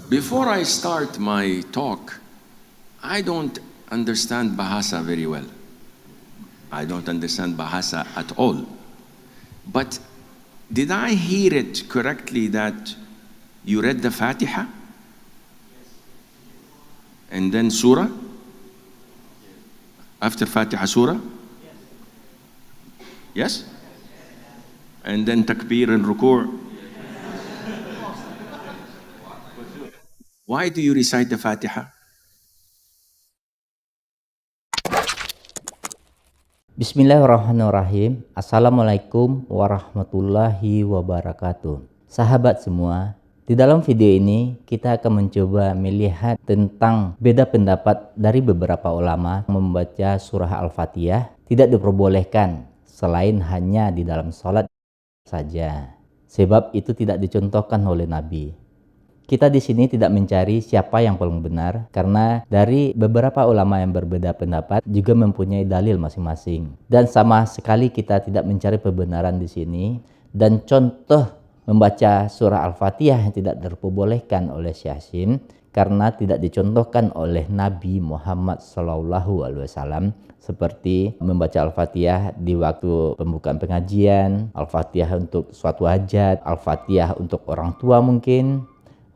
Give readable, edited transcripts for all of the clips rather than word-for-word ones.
Before I start my talk, I don't understand Bahasa very well. I don't understand Bahasa at all. But did I hear it correctly that you read the Fatiha? And then Surah? After Fatiha, Surah? Yes? And then Takbir and Ruku'? Why do you recite the Fatiha? Bismillahirrahmanirrahim. Assalamualaikum warahmatullahi wabarakatuh. Sahabat semua, di dalam video ini kita akan mencoba melihat tentang beda pendapat dari beberapa ulama membaca surah Al-Fatihah tidak diperbolehkan selain hanya di dalam sholat saja. Sebab itu tidak dicontohkan oleh Nabi. Kita di sini tidak mencari siapa yang paling benar karena dari beberapa ulama yang berbeda pendapat juga mempunyai dalil masing-masing. Dan sama sekali kita tidak mencari kebenaran di sini. Dan contoh membaca surah Al-Fatihah yang tidak diperbolehkan oleh Syahsin karena tidak dicontohkan oleh Nabi Muhammad SAW, seperti membaca Al-Fatihah di waktu pembukaan pengajian, Al-Fatihah untuk suatu hajat, Al-Fatihah untuk orang tua mungkin,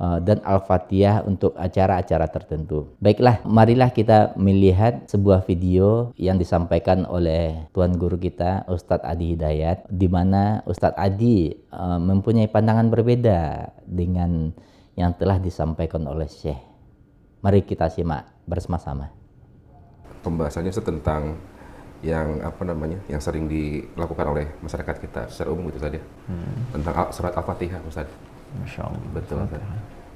dan Al-Fatihah untuk acara-acara tertentu. Baiklah, marilah kita melihat sebuah video yang disampaikan oleh Tuan Guru kita, Ustadz Adi Hidayat, di mana Ustadz Adi mempunyai pandangan berbeda dengan yang telah disampaikan oleh Syekh. Mari kita simak bersama-sama. Pembahasannya tentang yang yang sering dilakukan oleh masyarakat kita secara umum itu saja, tentang surat Al-Fatihah, Ustaz. Masya Allah. Betul, Ustaz.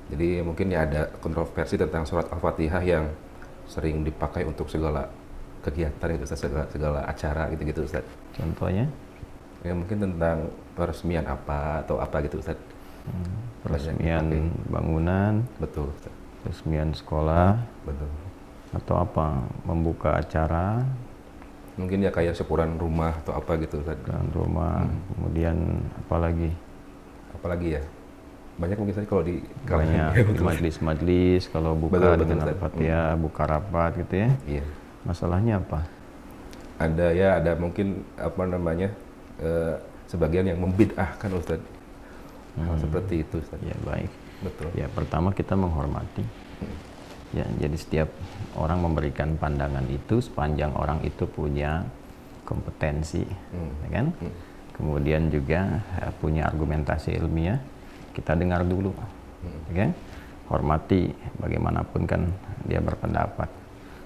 Jadi mungkin ya ada kontroversi tentang surat Al-Fatihah yang sering dipakai untuk segala kegiatan itu, Ustaz, segala acara gitu-gitu, Ustaz. Contohnya? Ya mungkin tentang peresmian apa atau apa gitu, Ustaz. Peresmian bangunan. Betul, Ustaz. Peresmian sekolah. Betul. Atau apa? Membuka acara. Mungkin ya kayak syukuran rumah atau apa gitu, Ustaz. Syukuran rumah. Kemudian apa lagi? Apalagi ya? Banyak mungkin saja kalau di banyak di majlis-majlis kalau buka dengan Al-Fatihah, buka rapat gitu ya. Iya. Masalahnya apa? Ada mungkin sebagian yang membid'ahkan, Ustaz. Hal seperti itu, Ustaz. Ya, baik. Betul. Ya, pertama kita menghormati. Ya, jadi setiap orang memberikan pandangan itu sepanjang orang itu punya kompetensi, ya kan? Kemudian juga punya argumentasi ilmiah. Kita dengar dulu, okay? Hormati bagaimanapun kan dia berpendapat.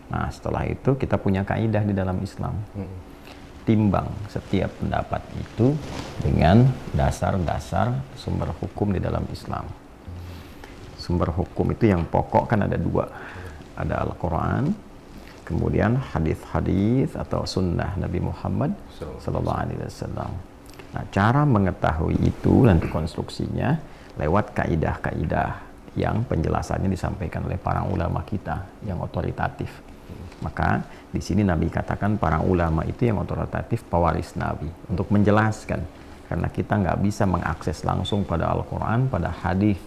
Nah, setelah itu kita punya kaidah di dalam Islam. Timbang setiap pendapat itu dengan dasar-dasar sumber hukum di dalam Islam. Sumber hukum itu yang pokok kan ada dua. Ada Al-Quran, kemudian hadis-hadis atau sunnah Nabi Muhammad SAW. Nah, cara mengetahui itu nanti konstruksinya lewat kaidah-kaidah yang penjelasannya disampaikan oleh para ulama kita yang otoritatif. Maka di sini Nabi katakan para ulama itu yang otoritatif, pewaris Nabi, untuk menjelaskan, karena kita nggak bisa mengakses langsung pada Al-Quran, pada hadis,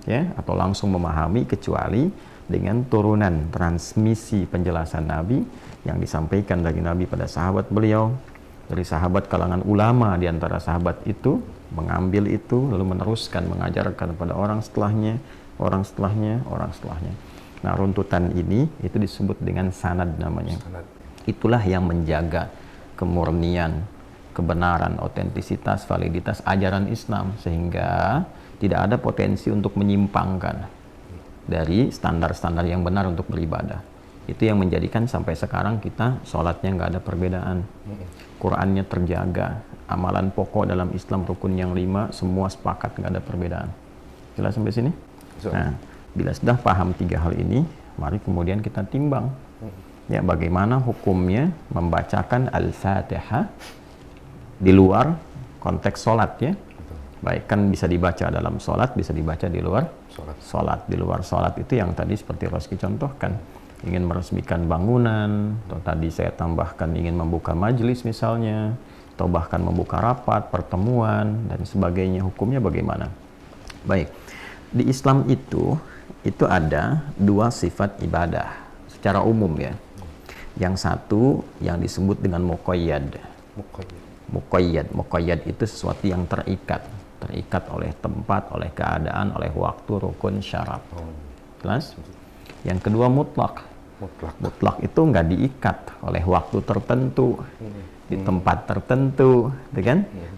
ya, atau langsung memahami kecuali dengan turunan transmisi penjelasan Nabi yang disampaikan dari Nabi pada sahabat beliau, dari sahabat kalangan ulama di antara sahabat itu mengambil itu lalu meneruskan mengajarkan kepada orang setelahnya, orang setelahnya, orang setelahnya. Nah, runtutan ini itu disebut dengan sanad namanya. Itulah yang menjaga kemurnian, kebenaran, otentisitas, validitas ajaran Islam sehingga tidak ada potensi untuk menyimpangkan dari standar-standar yang benar untuk beribadah. Itu yang menjadikan sampai sekarang kita sholatnya nggak ada perbedaan, Qurannya terjaga, amalan pokok dalam Islam rukun yang 5 semua sepakat, nggak ada perbedaan. Jelas sampai sini? Nah, bila sudah paham 3 hal ini, mari kemudian kita timbang ya bagaimana hukumnya membacakan Al-Fatihah di luar konteks sholat ya. Baik, kan bisa dibaca dalam sholat, bisa dibaca di luar sholat. Di luar sholat itu yang tadi seperti Roski contohkan, ingin meresmikan bangunan, atau tadi saya tambahkan ingin membuka majelis misalnya, atau bahkan membuka rapat, pertemuan, dan sebagainya. Hukumnya bagaimana? Baik, di Islam itu itu ada dua sifat ibadah secara umum ya. Yang satu yang disebut dengan muqayyad. Muqayyad itu sesuatu yang terikat oleh tempat, oleh keadaan, oleh waktu, rukun, syarat. Jelas? Yang kedua mutlak. Mutlak itu nggak diikat oleh waktu tertentu, di tempat tertentu,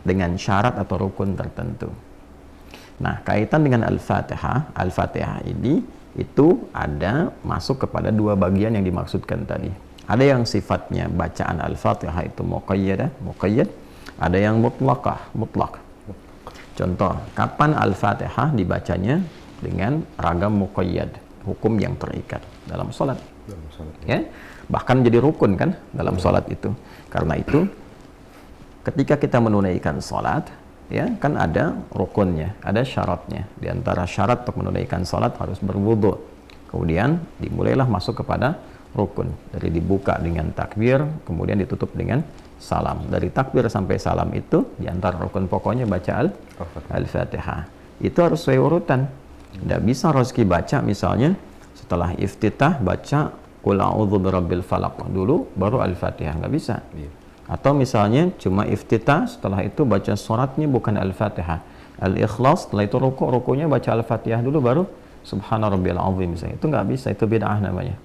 dengan syarat atau rukun tertentu. Nah, kaitan dengan Al-Fatihah ini itu ada masuk kepada dua bagian yang dimaksudkan tadi. Ada yang sifatnya bacaan Al-Fatihah itu muqayyad, ada yang mutlak. Contoh, kapan Al-Fatihah dibacanya dengan ragam muqayyad, hukum yang terikat dalam sholat. Ya, bahkan jadi rukun kan dalam sholat itu. Karena itu, ketika kita menunaikan sholat, ya kan ada rukunnya, ada syaratnya. Di antara syarat untuk menunaikan sholat harus berwudu. Kemudian dimulailah masuk kepada rukun. Dari dibuka dengan takbir, kemudian ditutup dengan salam. Dari takbir sampai salam itu, di antara rukun pokoknya baca Al-Fatihah. Itu harus sesuai urutan. Tidak bisa Roski baca misalnya, setelah iftitah baca Qul a'udzu birabbil falaq dulu, baru Al-Fatihah. Nggak bisa. Atau misalnya cuma iftitah, setelah itu baca suratnya bukan Al-Fatihah. Al-Ikhlas, setelah itu rukunya baca Al-Fatihah dulu, baru Subhana rabbiyal azim misalnya. Itu nggak bisa, itu bid'ah namanya.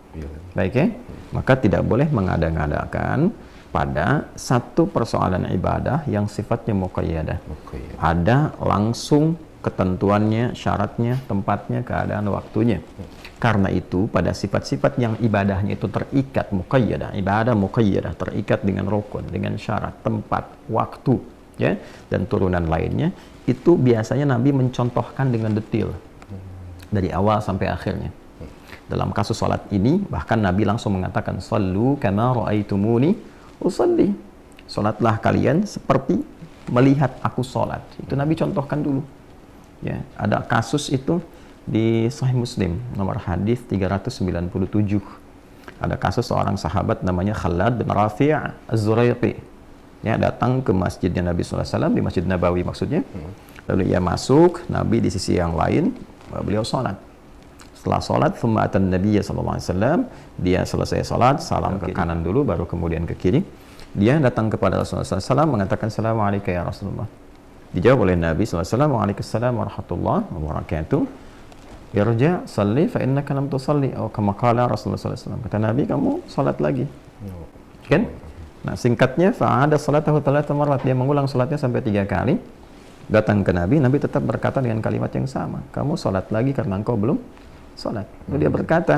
Baik ya? Maka tidak boleh mengada-ngadakan pada satu persoalan ibadah yang sifatnya muqayyadah. Ada langsung ketentuannya, syaratnya, tempatnya, keadaan, waktunya. Karena itu pada sifat-sifat yang ibadahnya itu terikat muqayyadah, ibadah muqayyadah terikat dengan rukun, dengan syarat, tempat, waktu, ya, dan turunan lainnya, itu biasanya Nabi mencontohkan dengan detail dari awal sampai akhirnya. Dalam kasus salat ini bahkan Nabi langsung mengatakan sallu kama ra'aitumuni usalli. Salatlah kalian seperti melihat aku salat. Itu Nabi contohkan dulu. Ya, ada kasus itu di Sahih Muslim nomor hadis 397. Ada kasus seorang sahabat namanya Khalad bin Rafi' Az-Zuraiqi. Ya, datang ke masjidnya Nabi sallallahu alaihi wasallam, di Masjid Nabawi maksudnya. Lalu ia masuk, Nabi di sisi yang lain, beliau salat. Setelah salat, thumma atan Nabi sallallahu alaihi wasallam, dia selesai salat, salam ke kanan dulu baru kemudian ke kiri. Dia datang kepada Rasulullah sallallahu alaihi wasallam mengatakan assalamualaikum ya Rasulullah. Dijawab oleh Nabi sallallahu alaihi wasallam, waalaikumsalam warahmatullahi wabarakatuh. Irja salli fa innaka lam tusalli, atau kama qala Rasulullah sallallahu alaihi wasallam. Kata Nabi, kamu salat lagi. Kan? Nah, singkatnya fa'ada salatahu thalatha marrat, dia mengulang salatnya sampai 3 kali. Datang ke Nabi, Nabi tetap berkata dengan kalimat yang sama, kamu salat lagi karena engkau belum salat. Lalu dia berkata,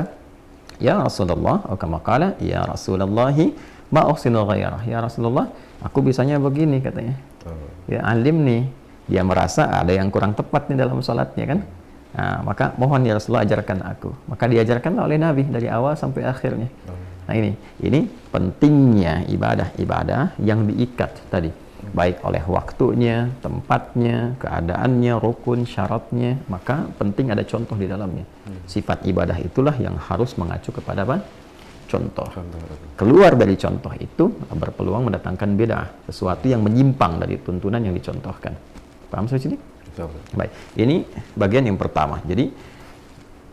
ya Rasulullah, atau kama qala, ya Rasulullahi ma uhsinu ghairah. Ya Rasulullah, aku bisanya begini katanya. Ya alimni, dia merasa ada yang kurang tepat nih dalam salatnya kan. Nah, maka mohon ya Rasulullah ajarkan aku. Maka diajarkanlah oleh Nabi dari awal sampai akhirnya. Nah ini pentingnya ibadah-ibadah yang diikat tadi, baik oleh waktunya, tempatnya, keadaannya, rukun, syaratnya, maka penting ada contoh di dalamnya. Sifat ibadah itulah yang harus mengacu kepada apa? Contoh. Keluar dari contoh itu berpeluang mendatangkan bid'ah, sesuatu yang menyimpang dari tuntunan yang dicontohkan. Paham sampai sini? Baik, ini bagian yang pertama. Jadi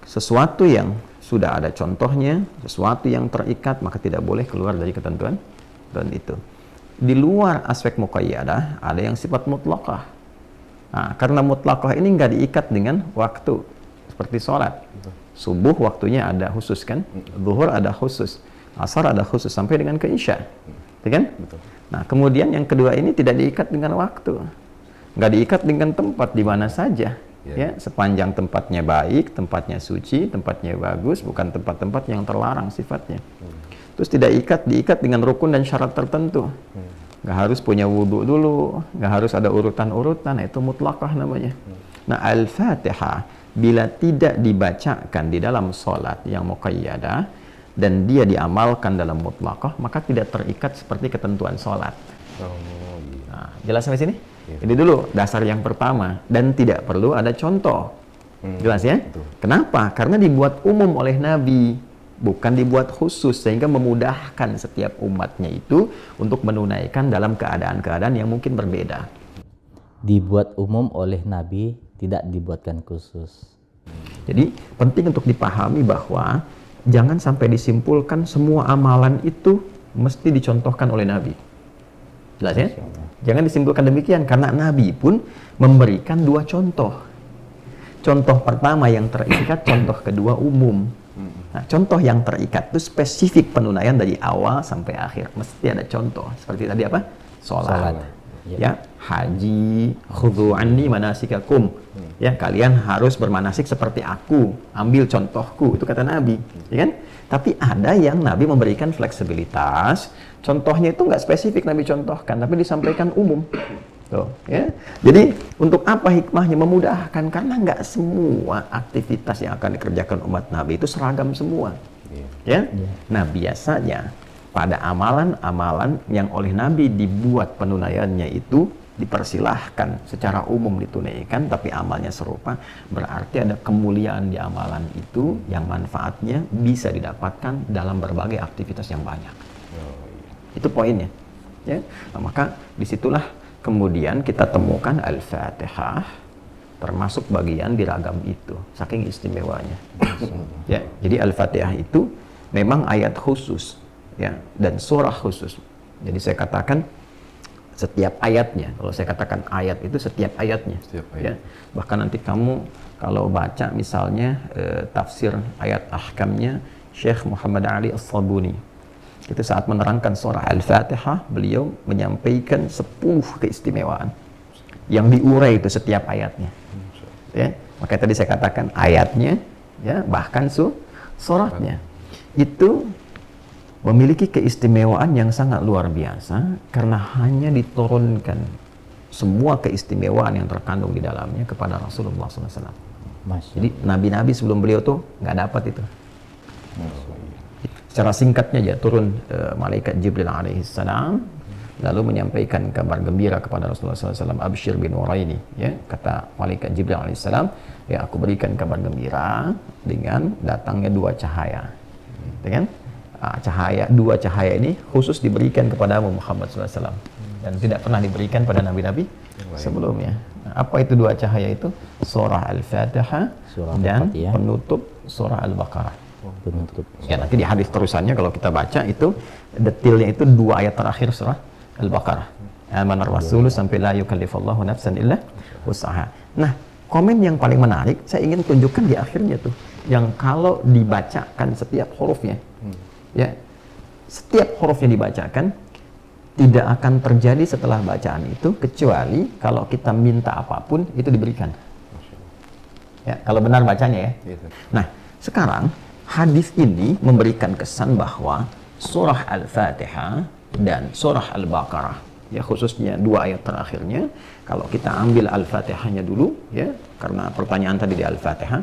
sesuatu yang sudah ada contohnya, sesuatu yang terikat, maka tidak boleh keluar dari ketentuan dan itu. Di luar aspek muqayyadah ada yang sifat mutlaqah. Nah, karena mutlaqah ini nggak diikat dengan waktu seperti sholat. Subuh waktunya ada khusus kan, zuhur ada khusus, asar ada khusus sampai dengan ke isya, kan? Nah, kemudian yang kedua ini tidak diikat dengan waktu, nggak diikat dengan tempat di mana saja. Ya, sepanjang tempatnya baik, tempatnya suci, tempatnya bagus, bukan tempat-tempat yang terlarang sifatnya. Terus tidak diikat dengan rukun dan syarat tertentu. Nggak harus punya wudhu dulu, nggak harus ada urutan-urutan, itu mutlaqah namanya. Nah, Al-Fatihah bila tidak dibacakan di dalam sholat yang muqayyadah dan dia diamalkan dalam mutlaqah, maka tidak terikat seperti ketentuan sholat. Nah, jelas sampai sini? Ini dulu dasar yang pertama, dan tidak perlu ada contoh. Jelas ya? Kenapa? Karena dibuat umum oleh Nabi, bukan dibuat khusus, sehingga memudahkan setiap umatnya itu untuk menunaikan dalam keadaan-keadaan yang mungkin berbeda. Dibuat umum oleh Nabi, tidak dibuatkan khusus. Jadi penting untuk dipahami bahwa jangan sampai disimpulkan semua amalan itu mesti dicontohkan oleh Nabi. Jelas ya? Jangan disimpulkan demikian, karena Nabi pun memberikan dua contoh. Contoh pertama yang terikat, contoh kedua umum. Nah, contoh yang terikat itu spesifik penunaian dari awal sampai akhir. Mesti ada contoh. Seperti tadi apa? Sholat. Ya, haji, khudhu anni manasikakum. Ya, kalian harus bermanasik seperti aku. Ambil contohku, itu kata Nabi. Ya kan? Tapi ada yang Nabi memberikan fleksibilitas. Contohnya itu nggak spesifik Nabi contohkan, tapi disampaikan umum. Tuh, ya. Jadi untuk apa hikmahnya? Memudahkan, karena nggak semua aktivitas yang akan dikerjakan umat Nabi itu seragam semua. Ya. Nah, biasanya pada amalan-amalan yang oleh Nabi dibuat penunaiannya itu dipersilahkan secara umum ditunaikan, tapi amalnya serupa, berarti ada kemuliaan di amalan itu yang manfaatnya bisa didapatkan dalam berbagai aktivitas yang banyak. Itu poinnya. Ya. Nah, maka disitulah kemudian kita temukan Al-Fatihah termasuk bagian di ragam itu, saking istimewanya. Ya, jadi Al-Fatihah itu memang ayat khusus, ya, dan surah khusus. Jadi saya katakan setiap ayatnya. Kalau saya katakan ayat itu setiap ayatnya. Setiap ayat. Ya. Bahkan nanti kamu kalau baca misalnya tafsir ayat ahkamnya Syekh Muhammad Ali As-Sabuni, itu saat menerangkan surah Al-Fatihah, beliau menyampaikan 10 keistimewaan yang diurai itu setiap ayatnya. Ya, makanya tadi saya katakan ayatnya, ya, bahkan suratnya itu memiliki keistimewaan yang sangat luar biasa karena hanya diturunkan semua keistimewaan yang terkandung di dalamnya kepada Rasulullah SAW. Jadi nabi-nabi sebelum beliau tuh nggak dapat itu. Secara singkatnya aja turun malaikat Jibril alaihissalam lalu menyampaikan kabar gembira kepada Rasulullah SAW. Abshir bin Nuraini, ya, kata malaikat Jibril alaihissalam, ya, aku berikan kabar gembira dengan datangnya dua cahaya. Dengan dua cahaya ini khusus diberikan kepada Muhammad SAW dan tidak pernah diberikan pada nabi-nabi sebelumnya. Nah, apa itu dua cahaya itu? Surah Al-Fatihah dan penutup surah Al-Baqarah. Ya, nanti di hadis terusannya kalau kita baca itu detailnya itu 2 ayat terakhir surah Al-Baqarah. Amanar Rasulu sampai la yukallifullahu nafsan illa wus'aha. Nah, komen yang paling menarik saya ingin tunjukkan di akhirnya tuh, yang kalau dibacakan setiap hurufnya, ya, setiap hurufnya dibacakan, tidak akan terjadi setelah bacaan itu kecuali kalau kita minta apapun itu diberikan. Ya, kalau benar bacanya, ya. Nah, sekarang hadis ini memberikan kesan bahwa surah Al-Fatihah dan surah Al-Baqarah, ya, khususnya 2 ayat terakhirnya, kalau kita ambil Al-Fatihahnya dulu, ya, karena pertanyaan tadi di Al-Fatihah,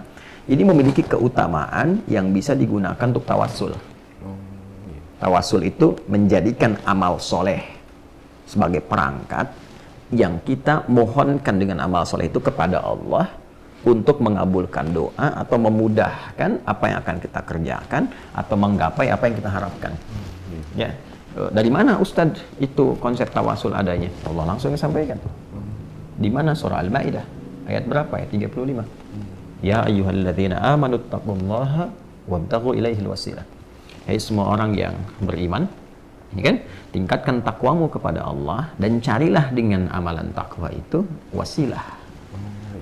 ini memiliki keutamaan yang bisa digunakan untuk tawassul. Tawassul itu menjadikan amal soleh sebagai perangkat yang kita mohonkan dengan amal soleh itu kepada Allah untuk mengabulkan doa atau memudahkan apa yang akan kita kerjakan atau menggapai apa yang kita harapkan. Ya, dari mana Ustadz itu konsep tawasul adanya? Allah langsung sampaikan. Di mana? Surah Al-Maidah ayat berapa? Ayat 35. Ya ayyuhalladzina amanu taqullaha wabtaghu ilaihil wasilah. Hai semua orang yang beriman, ya kan? Tingkatkan takwamu kepada Allah dan carilah dengan amalan takwa itu wasilah.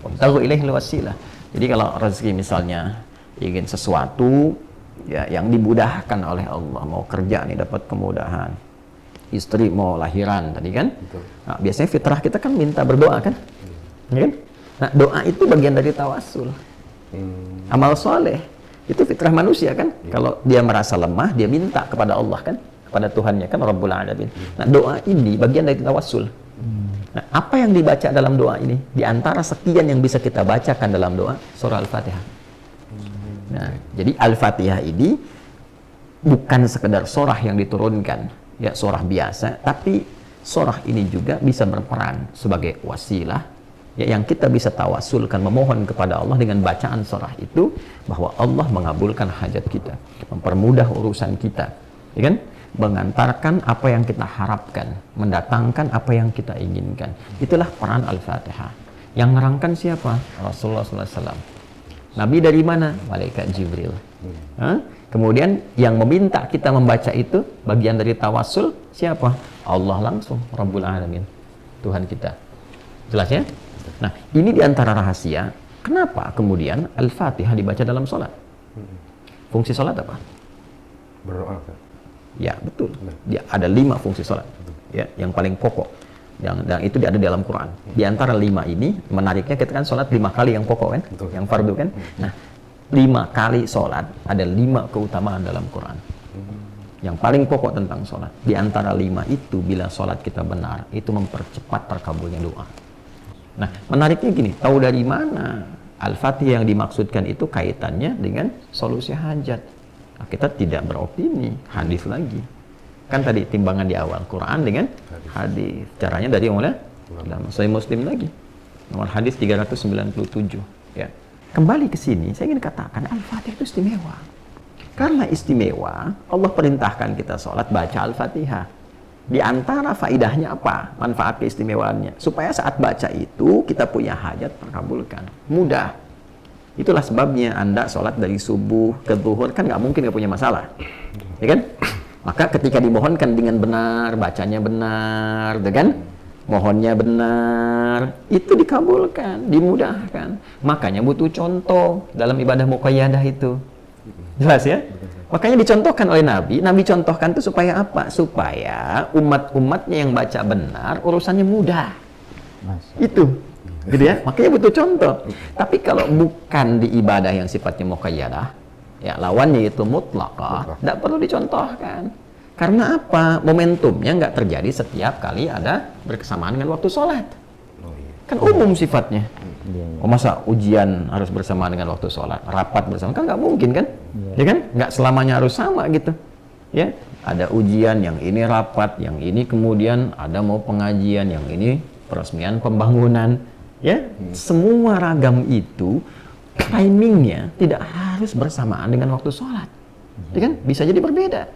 Wabtaghu ilaihil wasilah. Jadi kalau rezeki misalnya ingin sesuatu, ya, yang dimudahkan oleh Allah, mau kerja nih dapat kemudahan, istri mau lahiran tadi kan. Nah, biasanya fitrah kita kan minta berdoa kan, ya kan? Nah, doa itu bagian dari tawassul. Amal soleh itu fitrah manusia kan. Kalau dia merasa lemah, dia minta kepada Allah kan, kepada Tuhannya kan, Rabbul Alamin. Nah, doa ini bagian dari tawassul. Nah, apa yang dibaca dalam doa ini? Di antara sekian yang bisa kita bacakan dalam doa, surah Al-Fatihah. Nah, jadi Al-Fatihah ini bukan sekedar surah yang diturunkan, ya, surah biasa, tapi surah ini juga bisa berperan sebagai wasilah, ya, yang kita bisa tawasulkan, memohon kepada Allah dengan bacaan surah itu, bahwa Allah mengabulkan hajat kita, mempermudah urusan kita, ya kan? Mengantarkan apa yang kita harapkan, mendatangkan apa yang kita inginkan. Itulah peran Al-Fatihah. Yang nerangkan siapa? Rasulullah SAW. Nabi dari mana? Malaikat Jibril. Hah? Kemudian yang meminta kita membaca itu bagian dari tawassul siapa? Allah langsung, Rabbul Alamin, Tuhan kita. Jelas ya? Nah, ini diantara rahasia kenapa kemudian Al-Fatihah dibaca dalam sholat. Fungsi sholat apa? Berdoa kan? Ya, betul. Dia ada 5 fungsi sholat. Ya, yang paling pokok. Dan itu ada di dalam Quran. Di antara 5 ini, menariknya kita kan sholat 5 kali yang pokok kan? Betul. Yang fardu kan? Nah, 5 kali sholat ada 5 keutamaan dalam Quran. Yang paling pokok tentang sholat. Di antara 5 itu, bila sholat kita benar, itu mempercepat terkabulnya doa. Nah, menariknya gini, tahu dari mana Al-Fatihah yang dimaksudkan itu kaitannya dengan solusi hajat. Nah, kita tidak beropini, hadis lagi. Kan tadi timbangan di awal, Quran dengan hadis. Caranya dari yang mana? Dalam Sahih Muslim lagi. Nomor hadis 397. Ya. Kembali ke sini, saya ingin katakan Al-Fatihah itu istimewa. Karena istimewa, Allah perintahkan kita sholat baca Al-Fatihah. Di antara faidahnya apa? Manfaat keistimewaannya. Supaya saat baca itu, kita punya hajat terkabulkan. Mudah. Itulah sebabnya Anda sholat dari subuh ke zuhur, kan nggak mungkin nggak punya masalah. Ya kan? Maka ketika dimohonkan dengan benar, bacanya benar, kan? Mohonnya benar, itu dikabulkan, dimudahkan. Makanya butuh contoh dalam ibadah muqayyadah itu. Jelas ya? Makanya dicontohkan oleh Nabi. Nabi contohkan itu supaya apa? Supaya umat-umatnya yang baca benar, urusannya mudah. Itu. Gitu ya? Makanya butuh contoh. Tapi kalau bukan di ibadah yang sifatnya muqayyadah, ya lawannya itu mutlaqah, tidak perlu dicontohkan. Karena apa? Momentumnya nggak terjadi setiap kali ada berkesamaan dengan waktu sholat. Kan umum sifatnya. Oh, masa ujian harus bersamaan dengan waktu sholat, rapat bersama, kan nggak mungkin kan? Ya kan? Nggak selamanya harus sama gitu. Ya, ada ujian, yang ini rapat, yang ini kemudian ada mau pengajian, yang ini peresmian pembangunan. Ya, semua ragam itu timingnya tidak harus bersamaan dengan waktu sholat. Ya kan? Bisa jadi berbeda.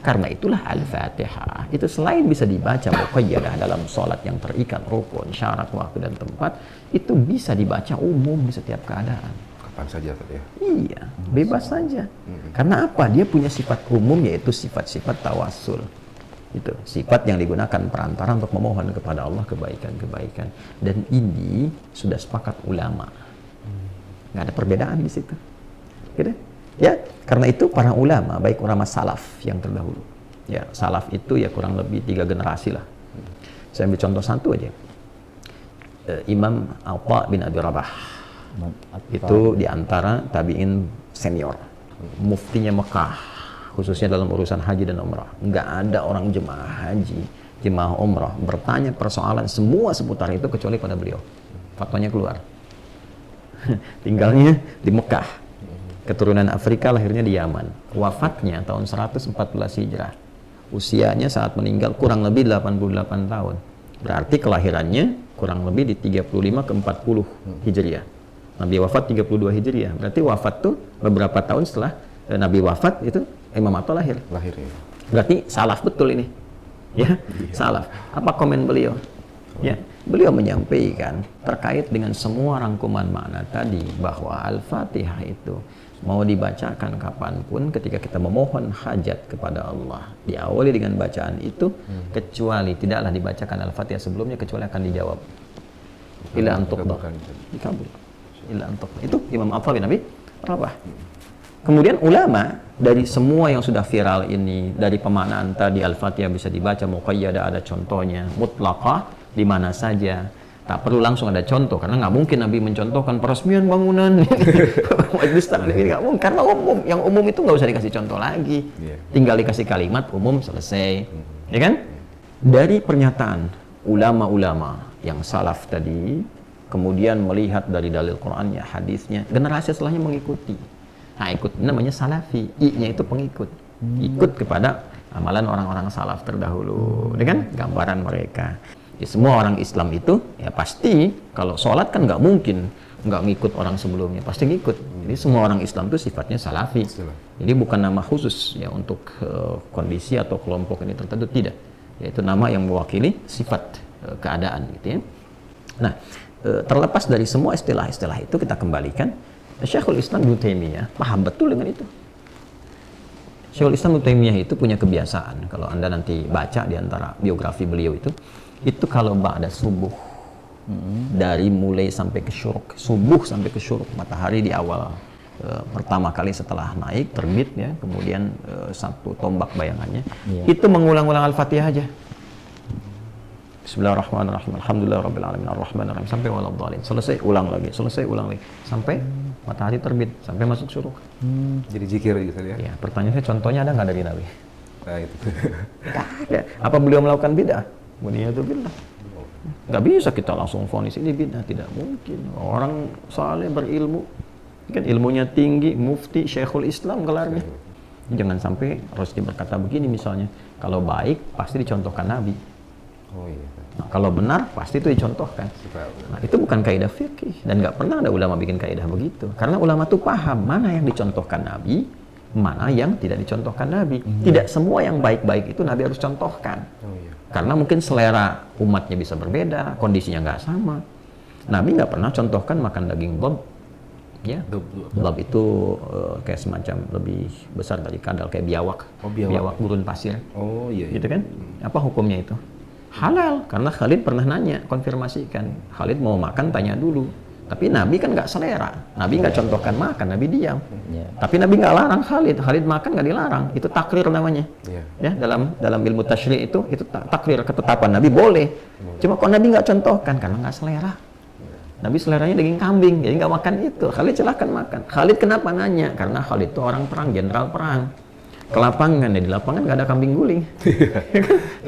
Karena itulah Al-Fatihah itu selain bisa dibaca muqayyadah dalam sholat yang terikat rukun, syarat, waktu dan tempat, itu bisa dibaca umum di setiap keadaan. Kapan saja ya? Iya, bebas saja. Karena apa? Dia punya sifat umum, yaitu sifat-sifat tawassul. Itu sifat yang digunakan perantara untuk memohon kepada Allah kebaikan-kebaikan. Dan ini sudah sepakat ulama. Nggak ada perbedaan di situ. Gitu? Ya, karena itu para ulama, baik ulama salaf yang terdahulu, ya salaf itu ya kurang lebih 3 generasi lah. Saya ambil contoh satu aja. Imam Atha bin Abi Rabah itu diantara tabi'in senior, muftinya Mekah, khususnya dalam urusan haji dan umrah. Nggak ada orang jemaah haji, jemaah umrah bertanya persoalan semua seputar itu kecuali pada beliau. Fatwanya keluar. Tinggalnya di Mekah. Keturunan Afrika, lahirnya di Yaman. Wafatnya tahun 114 Hijrah. Usianya saat meninggal kurang lebih 88 tahun. Berarti kelahirannya kurang lebih di 35 ke 40 Hijriah. Nabi wafat 32 Hijriah. Berarti wafat tuh beberapa tahun setelah Nabi wafat itu Imam Atha lahir. Lahir ya. Berarti salaf betul ini. Ya, salaf. Apa komen beliau? Ya, beliau menyampaikan terkait dengan semua rangkuman makna tadi bahwa Al-Fatihah itu mau dibacakan kapanpun ketika kita memohon hajat kepada Allah, diawali dengan bacaan itu, kecuali tidaklah dibacakan Al-Fatihah sebelumnya kecuali akan dijawab ila antuk dikabul ila antuk. Itu Imam Atha bin Abi Rabah. Kemudian ulama dari semua yang sudah viral ini, dari pemaknaan tadi Al-Fatihah bisa dibaca muqayyadah, ada contohnya, mutlaqah di mana saja. Tak perlu langsung ada contoh, karena nggak mungkin Nabi mencontohkan peresmian bangunan majelis taklim, nggak mungkin, karena umum. Yang umum itu nggak usah dikasih contoh lagi, tinggal dikasih kalimat umum selesai, ya kan? Dari pernyataan ulama-ulama yang salaf tadi, kemudian melihat dari dalil Qur'annya, hadisnya, generasi setelahnya mengikuti. Nah, ikut namanya salafi, i-nya itu pengikut, ikut kepada amalan orang-orang salaf terdahulu, dengan gambaran mereka. Ya, semua orang Islam itu ya pasti kalau sholat kan nggak mungkin nggak ngikut orang sebelumnya, pasti ngikut. Jadi semua orang Islam itu sifatnya salafi. Jadi bukan nama khusus ya untuk kondisi atau kelompok ini tertentu, tidak. Yaitu nama yang mewakili sifat keadaan gitu ya. Nah, terlepas dari semua istilah-istilah itu, kita kembalikan Syekhul Islam Ibnu Taimiyah paham betul dengan itu. Syekhul Islam Ibnu Taimiyah itu punya kebiasaan, kalau Anda nanti baca di antara biografi beliau itu kalau ba'da subuh, dari mulai sampai ke syuruk, subuh sampai ke syuruk, matahari di awal pertama kali setelah naik terbit ya, kemudian satu tombak bayangannya, itu mengulang-ulang Al-Fatihah aja. Bismillahirrahmanirrahim. Alhamdulillahirabbil alamin arrahmanirrahim sampai waladhdallin. Selesai ulang lagi, sampai matahari terbit, sampai masuk syuruk. Jadi zikir gitu ya. Ya, pertanyaannya contohnya ada nggak dari Nabi? Nah, itu. Nggak ada. Apa beliau melakukan bid'ah? Buniyatu billah. Nggak bisa kita langsung vonis ini bid'ah, tidak mungkin. Orang saleh berilmu, kan ilmunya tinggi, mufti, syekhul Islam gelarnya. Jangan sampai Rusdi berkata begini misalnya, kalau baik pasti dicontohkan Nabi. Oh iya. Nah, kalau benar pasti itu dicontohkan. Nah, itu bukan kaidah fikih dan nggak pernah ada ulama bikin kaidah begitu. Karena ulama tuh paham mana yang dicontohkan Nabi, mana yang tidak dicontohkan Nabi. Tidak semua yang baik-baik itu Nabi harus contohkan. Oh iya. Karena mungkin selera umatnya bisa berbeda, kondisinya nggak sama. Nabi nggak pernah contohkan makan daging dob. Ya, dob itu kayak semacam lebih besar dari kadal, kayak biawak. Oh, biawak. Gurun pasir. Oh iya. Gitu kan? Apa hukumnya itu? Halal, karena Khalid pernah nanya, konfirmasikan. Khalid mau makan, tanya dulu. Tapi Nabi kan nggak selera. Nabi nggak contohkan makan, Nabi diam. Tapi Nabi nggak larang Khalid. Khalid makan nggak dilarang. Itu takrir namanya. Ya, dalam ilmu tasyri' itu takrir, ketetapan Nabi boleh. Cuma kok Nabi nggak contohkan karena nggak selera. Nabi seleranya daging kambing, jadi nggak makan itu. Khalid silahkan makan. Khalid kenapa nanya? Karena Khalid itu orang perang, jenderal perang. Ke lapangan, ya di lapangan nggak ada kambing guling.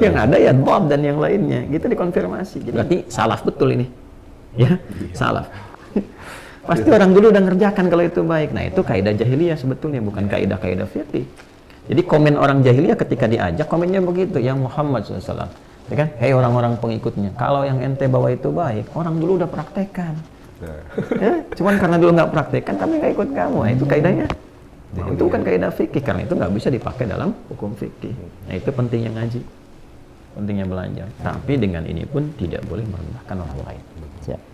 Yang ada ya dob dan yang lainnya. Gitu dikonfirmasi. Berarti salaf betul ini. Ya, salaf. Pasti orang dulu udah ngerjakan kalau itu baik. Nah, itu kaidah jahiliyah sebetulnya, bukan kaidah fikih. Jadi komen orang jahiliyah ketika diajak, komennya begitu, yang Muhammad SAW. Ya kan? Hei orang-orang pengikutnya, kalau yang ente bawa itu baik, orang dulu udah praktekkan. Ya, cuman karena dulu nggak praktekkan, kami nggak ikut kamu. Nah, itu kaidahnya. Nah, itu bukan kaidah fikih, karena itu nggak bisa dipakai dalam hukum fikih. Nah, itu pentingnya ngaji, pentingnya belajar. Tapi dengan ini pun tidak boleh merendahkan orang lain.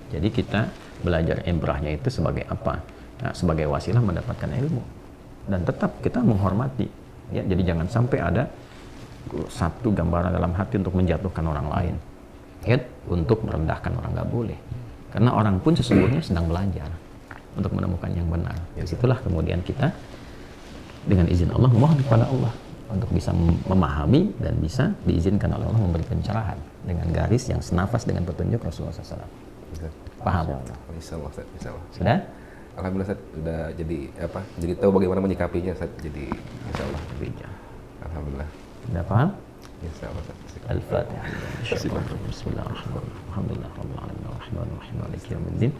Jadi kita belajar ibrahnya itu sebagai apa? Nah, sebagai wasilah mendapatkan ilmu. Dan tetap kita menghormati. Ya, jadi jangan sampai ada satu gambaran dalam hati untuk menjatuhkan orang lain. Ya, untuk merendahkan orang nggak boleh. Karena orang pun sesungguhnya sedang belajar untuk menemukan yang benar. Disitulah kemudian kita dengan izin Allah mohon kepada Allah untuk bisa memahami dan bisa diizinkan oleh Allah memberi pencerahan dengan garis yang senafas dengan petunjuk Rasulullah SAW. Paham? Insyaallah. Sudah? Alhamdulillah Ustaz, sudah jadi apa? Jadi tahu bagaimana menyikapinya Ustaz. Jadi insyaallah. Alhamdulillah. Sudah paham? Insyaallah. Al-Fatihah. Bismillahirrahmanirrahim. Alhamdulillahirabbil alamin arrahmanirrahim maliki yaumiddin.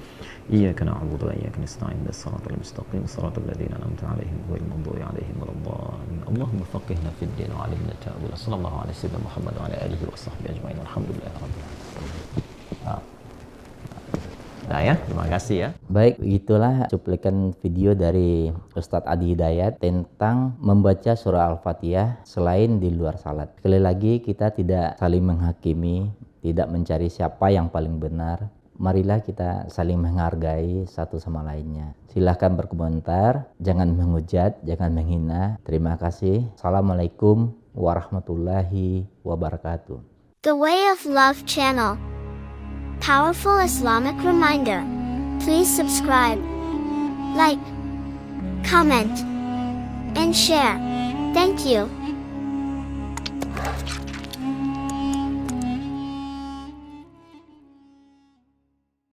Iyyaka na'budu wa iyyaka nasta'in ihdinas siratal mustaqim siratal ladzina an'amta 'alaihim ghairil maghdubi 'alaihim waladdallin. Allahumma faqihna fid din wa 'allimna ta'wil. Sallallahu alaihi wasallam Muhammad wa ala alihi wa sahbihi ajmain. Alhamdulillahirabbil alamin. Nah ya, terima kasih ya. Baik, begitulah cuplikan video dari Ustadz Adi Hidayat tentang membaca surah Al-Fatihah selain di luar salat. Sekali lagi, kita tidak saling menghakimi, tidak mencari siapa yang paling benar. Marilah kita saling menghargai satu sama lainnya. Silahkan berkomentar, jangan menghujat, jangan menghina. Terima kasih. Assalamualaikum warahmatullahi wabarakatuh. The Way of Love channel. Powerful Islamic reminder. Please subscribe, like, comment, and share. Thank you.